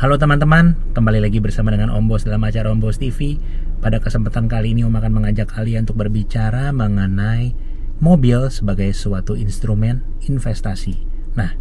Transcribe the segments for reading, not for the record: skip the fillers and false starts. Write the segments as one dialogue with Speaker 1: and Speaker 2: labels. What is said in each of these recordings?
Speaker 1: Halo teman-teman, kembali lagi bersama dengan Om Bos dalam acara Om Bos TV. Pada kesempatan kali ini Om akan mengajak kalian untuk berbicara mengenai mobil sebagai suatu instrumen investasi. Nah,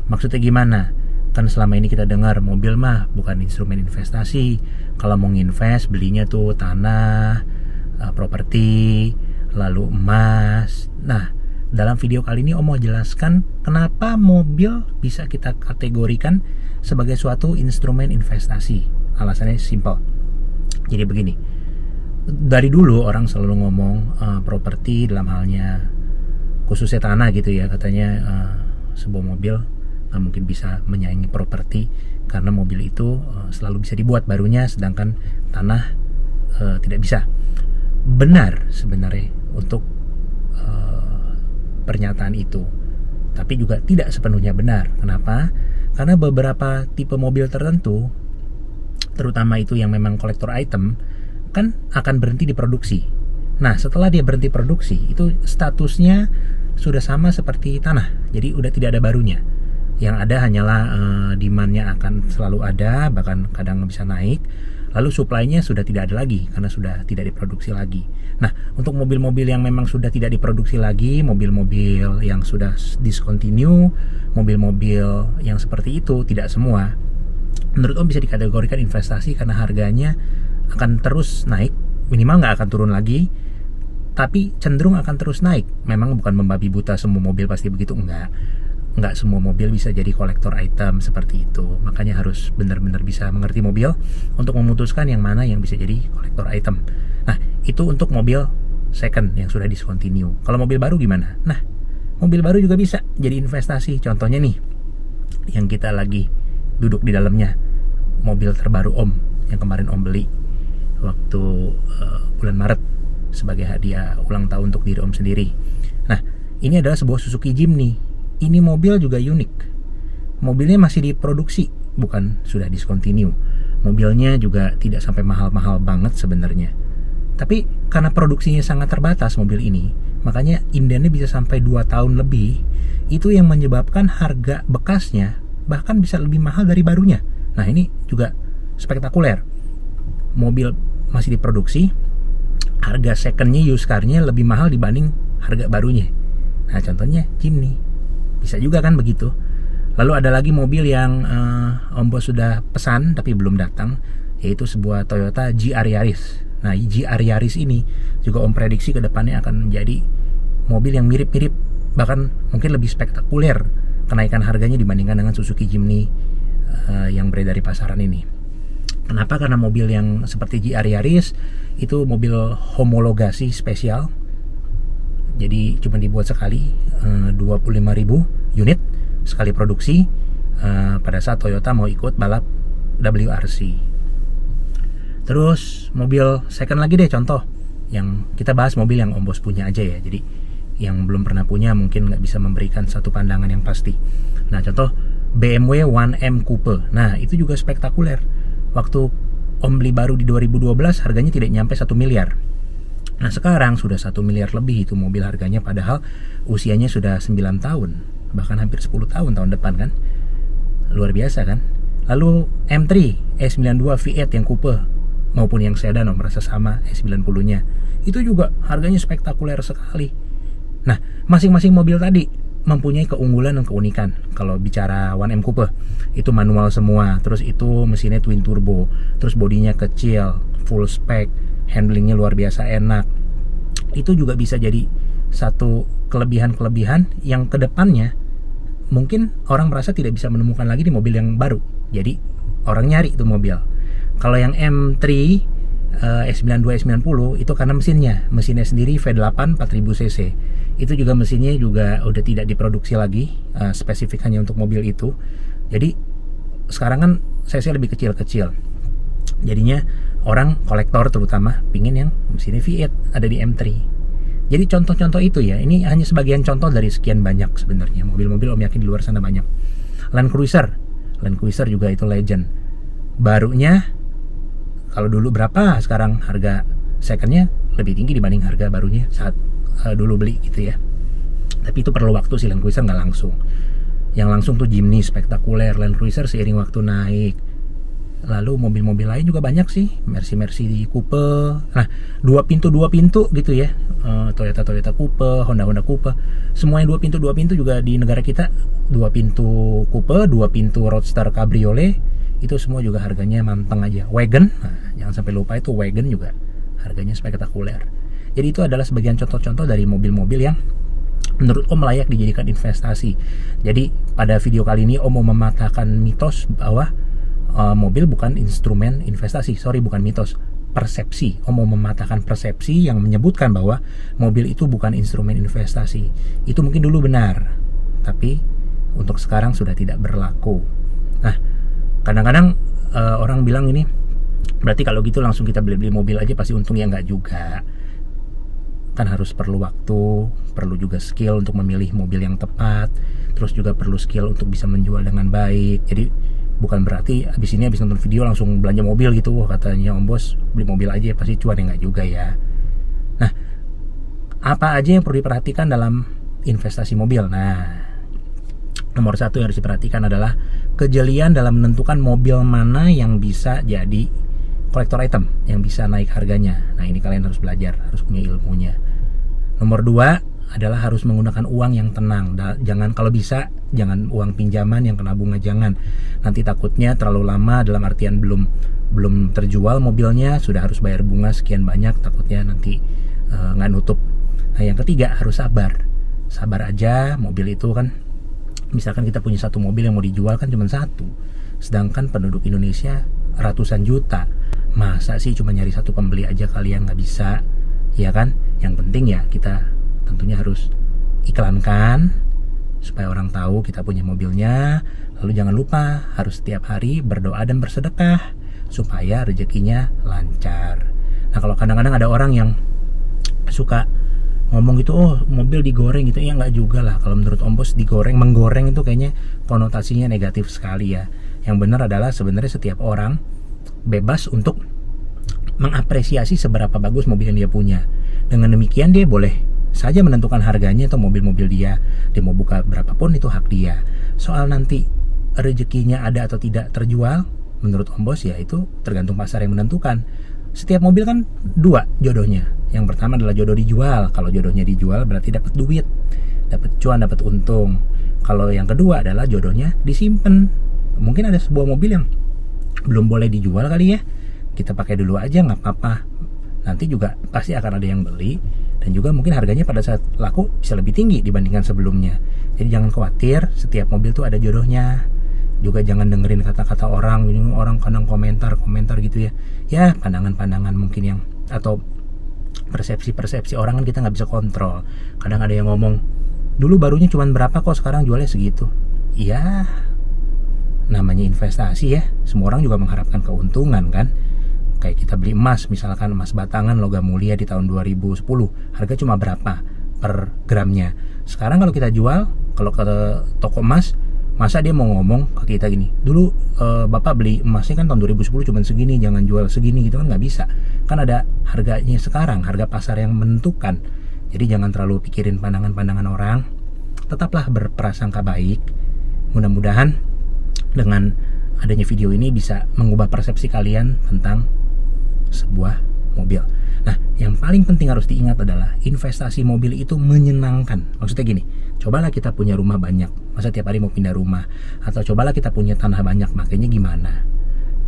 Speaker 1: maksudnya gimana? Kan selama ini kita dengar mobil mah bukan instrumen investasi. Kalau mau nginvest belinya tuh tanah, properti, lalu emas. Nah, dalam video kali ini Om mau jelaskan kenapa mobil bisa kita kategorikan sebagai suatu instrumen investasi. Alasannya simpel. Jadi begini, dari dulu orang selalu ngomong properti dalam halnya khususnya tanah gitu ya. Katanya sebuah mobil nggak mungkin bisa menyaingi properti karena mobil itu selalu bisa dibuat barunya, sedangkan tanah tidak bisa. Benar sebenarnya untuk pernyataan itu, tapi juga tidak sepenuhnya benar. Kenapa? Karena beberapa tipe mobil tertentu, terutama itu yang memang kolektor item, kan akan berhenti diproduksi. Nah, setelah dia berhenti produksi, itu statusnya sudah sama seperti tanah. Jadi udah tidak ada barunya. Yang ada hanyalah demand-nya akan selalu ada, bahkan kadang bisa naik. Lalu supply-nya sudah tidak ada lagi karena sudah tidak diproduksi lagi. Nah, untuk mobil-mobil yang memang sudah tidak diproduksi lagi, mobil-mobil yang sudah discontinue, mobil-mobil yang seperti itu, tidak semua, menurut Om bisa dikategorikan investasi karena harganya akan terus naik, minimal nggak akan turun lagi, tapi cenderung akan terus naik. Memang bukan membabi buta semua mobil pasti begitu, enggak semua mobil bisa jadi kolektor item seperti itu. Makanya harus benar-benar bisa mengerti mobil untuk memutuskan yang mana yang bisa jadi kolektor item. Nah, itu untuk mobil second yang sudah discontinue. Kalau mobil baru gimana? Nah, mobil baru juga bisa jadi investasi. Contohnya nih, yang kita lagi duduk di dalamnya, mobil terbaru Om yang kemarin Om beli waktu bulan Maret sebagai hadiah ulang tahun untuk diri Om sendiri. Nah, ini adalah sebuah Suzuki Jimny. Ini mobil juga unik. Mobilnya masih diproduksi, bukan sudah discontinue. Mobilnya juga tidak sampai mahal-mahal banget sebenarnya. Tapi karena produksinya sangat terbatas mobil ini, makanya indennya bisa sampai 2 tahun lebih. Itu yang menyebabkan harga bekasnya bahkan bisa lebih mahal dari barunya. Nah, ini juga spektakuler. Mobil masih diproduksi, harga secondnya, used car-nya lebih mahal dibanding harga barunya. Nah, contohnya Jimny. Bisa juga kan begitu. Lalu ada lagi mobil yang Om Bos sudah pesan tapi belum datang, yaitu sebuah Toyota GR Yaris. Nah, GR Yaris ini juga Om prediksi ke depannya akan menjadi mobil yang mirip-mirip, bahkan mungkin lebih spektakuler kenaikan harganya dibandingkan dengan Suzuki Jimny yang beredar di pasaran ini. Kenapa? Karena mobil yang seperti GR Yaris itu mobil homologasi spesial. Jadi cuma dibuat sekali, 25.000 unit sekali produksi pada saat Toyota mau ikut balap WRC. Terus mobil second lagi deh, contoh yang kita bahas mobil yang Om Bos punya aja ya. Jadi yang belum pernah punya mungkin nggak bisa memberikan satu pandangan yang pasti. Nah, contoh BMW 1M Coupe. Nah, itu juga spektakuler. Waktu Om beli baru di 2012 harganya tidak nyampe 1 miliar. Nah, sekarang sudah 1 miliar lebih itu mobil harganya, padahal usianya sudah 9 tahun, bahkan hampir 10 tahun depan kan. Luar biasa kan. Lalu M3 E92 V8 yang coupe maupun yang sedan merasa sama E90-nya. Itu juga harganya spektakuler sekali. Nah, masing-masing mobil tadi mempunyai keunggulan dan keunikan. Kalau bicara 1M Coupe, itu manual semua, terus itu mesinnya twin turbo, terus bodinya kecil, full spec, handlingnya luar biasa enak. Itu juga bisa jadi satu kelebihan-kelebihan yang kedepannya mungkin orang merasa tidak bisa menemukan lagi di mobil yang baru. Jadi orang nyari itu mobil. Kalau yang M3 E92 E90 itu karena mesinnya sendiri V8 4000 cc. Itu juga mesinnya juga udah tidak diproduksi lagi, spesifik hanya untuk mobil itu. Jadi sekarang kan cc lebih kecil-kecil. Jadinya orang kolektor terutama pingin yang mesinnya V8 ada di M3. Jadi contoh-contoh itu ya, ini hanya sebagian contoh dari sekian banyak sebenarnya. Mobil-mobil Om yakin di luar sana banyak. Land Cruiser juga itu legend. Barunya kalau dulu berapa, sekarang harga secondnya lebih tinggi dibanding harga barunya saat dulu beli gitu ya. Tapi itu perlu waktu sih, Land Cruiser nggak langsung. Yang langsung tuh Jimny spektakuler, Land Cruiser seiring waktu naik. Lalu mobil-mobil lain juga banyak sih, Mercy Coupe. Nah, dua pintu gitu ya. Toyota Coupe, Honda Coupe. Semua yang dua pintu juga di negara kita. Dua pintu Coupe, dua pintu Roadster Cabriolet, itu semua juga harganya manteng aja. Wagon, nah, jangan sampai lupa itu wagon juga harganya spektakuler. Jadi itu adalah sebagian contoh-contoh dari mobil-mobil yang menurut Om layak dijadikan investasi. Jadi pada video kali ini Om mau mematahkan mitos bahwa mobil bukan instrumen investasi. Bukan mitos, persepsi. Om mau mematahkan persepsi yang menyebutkan bahwa mobil itu bukan instrumen investasi. Itu mungkin dulu benar, tapi untuk sekarang sudah tidak berlaku. Nah, kadang-kadang orang bilang ini, berarti kalau gitu langsung kita beli mobil aja pasti untung. Ya enggak juga. Kan harus perlu waktu, perlu juga skill untuk memilih mobil yang tepat, terus juga perlu skill untuk bisa menjual dengan baik. Jadi bukan berarti abis nonton video langsung belanja mobil gitu. Wah, katanya Om Bos beli mobil aja pasti cuan. Ya enggak juga ya. Nah, apa aja yang perlu diperhatikan dalam investasi mobil? Nah, nomor satu yang harus diperhatikan adalah kejelian dalam menentukan mobil mana yang bisa jadi kolektor item, yang bisa naik harganya. Nah, ini kalian harus belajar, harus punya ilmunya. Nomor dua adalah harus menggunakan uang yang tenang. Jangan, kalau bisa jangan uang pinjaman yang kena bunga, jangan. Nanti takutnya terlalu lama, dalam artian belum terjual mobilnya sudah harus bayar bunga sekian banyak, takutnya nanti nggak nutup. Nah, yang ketiga harus sabar aja. Mobil itu kan, misalkan kita punya satu mobil yang mau dijual kan cuma satu, sedangkan penduduk Indonesia ratusan juta. Masa sih cuma nyari satu pembeli aja kalian? Nggak bisa, ya kan? Yang penting ya kita tentunya harus iklankan supaya orang tahu kita punya mobilnya. Lalu jangan lupa harus setiap hari berdoa dan bersedekah supaya rezekinya lancar. Nah, kalau kadang-kadang ada orang yang suka ngomong gitu, oh mobil digoreng gitu, ya nggak juga lah. Kalau menurut Om Bos menggoreng itu kayaknya konotasinya negatif sekali ya. Yang benar adalah sebenarnya setiap orang bebas untuk mengapresiasi seberapa bagus mobil yang dia punya. Dengan demikian dia boleh saja menentukan harganya atau mobil-mobil dia mau buka berapapun, itu hak dia. Soal nanti rezekinya ada atau tidak terjual, menurut Om Bos ya itu tergantung pasar yang menentukan. Setiap mobil kan dua jodohnya. Yang pertama adalah jodoh dijual. Kalau jodohnya dijual berarti dapat duit, dapat cuan, dapat untung. Kalau yang kedua adalah jodohnya disimpan. Mungkin ada sebuah mobil yang belum boleh dijual kali ya, kita pakai dulu aja, nggak apa-apa. Nanti juga pasti akan ada yang beli, dan juga mungkin harganya pada saat laku bisa lebih tinggi dibandingkan sebelumnya. Jadi jangan khawatir, setiap mobil tuh ada jodohnya. Juga jangan dengerin kata-kata orang. Ini orang kadang komentar gitu ya. Ya, pandangan-pandangan mungkin yang, atau persepsi orang kan kita nggak bisa kontrol. Kadang ada yang ngomong, dulu barunya cuma berapa kok, sekarang jualnya segitu. Iya, namanya investasi ya. Semua orang juga mengharapkan keuntungan kan. Kayak kita beli emas, misalkan emas batangan logam mulia di tahun 2010, harga cuma berapa per gramnya. Sekarang kalau kita jual, kalau ke toko emas, masa dia mau ngomong ke kita gini, dulu bapak beli emasnya kan tahun 2010 cuma segini, jangan jual segini gitu, kan nggak bisa. Kan ada harganya sekarang, harga pasar yang menentukan. Jadi jangan terlalu pikirin pandangan-pandangan orang, tetaplah berprasangka baik. Mudah-mudahan dengan adanya video ini bisa mengubah persepsi kalian tentang sebuah mobil. Nah, yang paling penting harus diingat adalah investasi mobil itu menyenangkan. Maksudnya gini, cobalah kita punya rumah banyak, masa tiap hari mau pindah rumah? Atau cobalah kita punya tanah banyak, makanya gimana?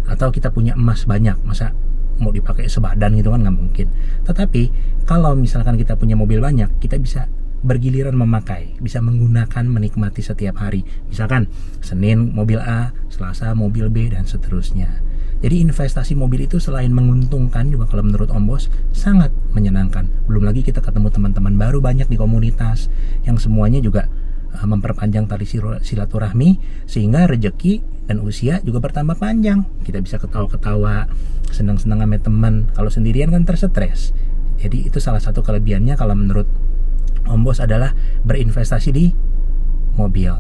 Speaker 1: Atau kita punya emas banyak, masa mau dipakai sebadan gitu kan, nggak mungkin. Tetapi kalau misalkan kita punya mobil banyak, kita bisa bergiliran memakai, bisa menggunakan, menikmati setiap hari. Misalkan Senin mobil A, Selasa mobil B, dan seterusnya. Jadi investasi mobil itu selain menguntungkan, juga kalau menurut Om Bos sangat menyenangkan. Belum lagi kita ketemu teman-teman baru banyak di komunitas yang semuanya juga memperpanjang tali silaturahmi, sehingga rezeki dan usia juga bertambah panjang. Kita bisa ketawa-ketawa, senang-senang sama teman. Kalau sendirian kan tersetres. Jadi itu salah satu kelebihannya kalau menurut Om Bos adalah berinvestasi di mobil.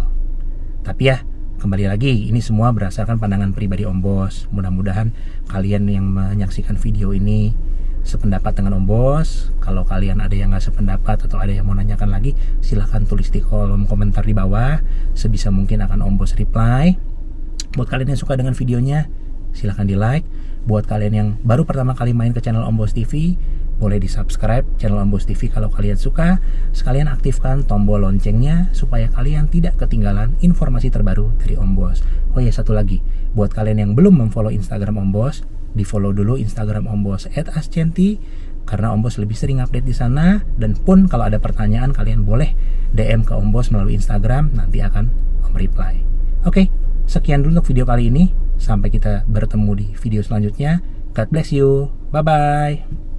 Speaker 1: Tapi ya, kembali lagi, ini semua berdasarkan pandangan pribadi Om Bos. Mudah-mudahan kalian yang menyaksikan video ini sependapat dengan Om Bos. Kalau kalian ada yang nggak sependapat atau ada yang mau nanyakan lagi, silahkan tulis di kolom komentar di bawah. Sebisa mungkin akan Om Bos reply. Buat kalian yang suka dengan videonya, silahkan di like. Buat kalian yang baru pertama kali main ke channel Om Bos TV, boleh di subscribe channel Om Bos TV kalau kalian suka. Sekalian aktifkan tombol loncengnya supaya kalian tidak ketinggalan informasi terbaru dari Om Bos. Oh ya, satu lagi, buat kalian yang belum memfollow Instagram Om Bos, di follow dulu Instagram Om Bos @ascenti, karena Om Bos lebih sering update di sana. Dan pun kalau ada pertanyaan, kalian boleh DM ke Om Bos melalui Instagram, nanti akan Om reply. Oke, sekian dulu untuk video kali ini. Sampai kita bertemu di video selanjutnya. God bless you. Bye-bye.